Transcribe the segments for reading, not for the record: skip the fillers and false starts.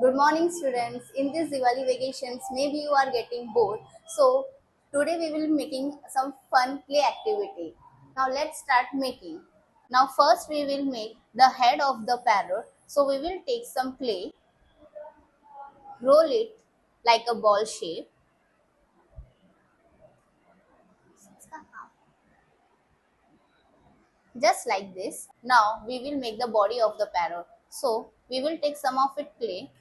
Good morning, students. In this Diwali vacations, maybe you are getting bored. So today we will be making some fun play activity. Now let's start making. Now first we will make the head of the parrot. So we will take some clay, roll it like a ball shape, just like this. Now we will make the body of the parrot. So we will take some of it clay,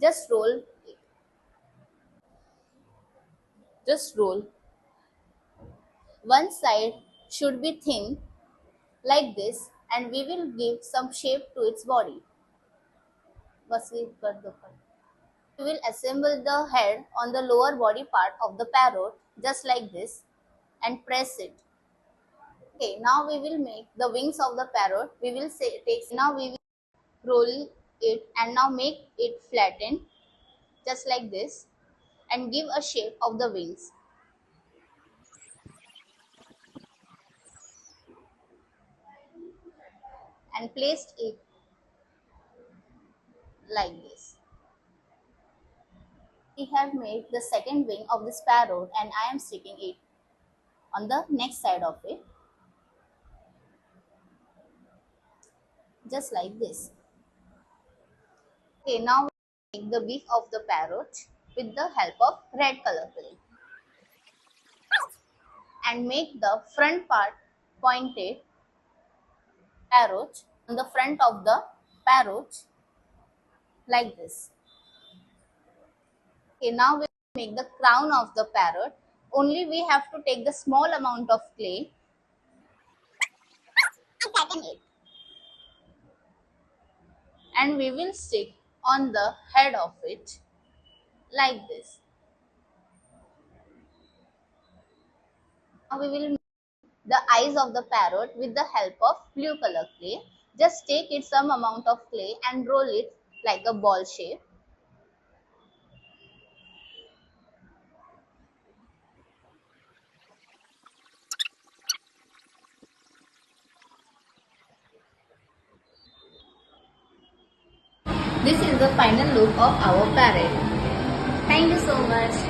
just roll, just roll. One side should be thin like this, and we will give some shape to its body. बस ये कर दो We will assemble the head on the lower body part of the parrot just like this and press it. Okay, now we will make the wings of the parrot. We will say take now we will roll it and now make it flatten just like this and give a shape of the wings and placed it like this. We have made the second wing of this parrot and I am sticking it on the next side of it just like this. Okay, now we make the beak of the parrot with the help of red color clay and make the front part pointed parrot on the front of the parrot like this. Okay, now we make the crown of the parrot. Only we have to take the small amount of clay and flatten it, and we will stick on the head of it like this. Now we will make the eyes of the parrot with the help of blue color clay. Just take it some amount of clay and roll it like a ball shape. This is the final look of our parrot. Thank you so much.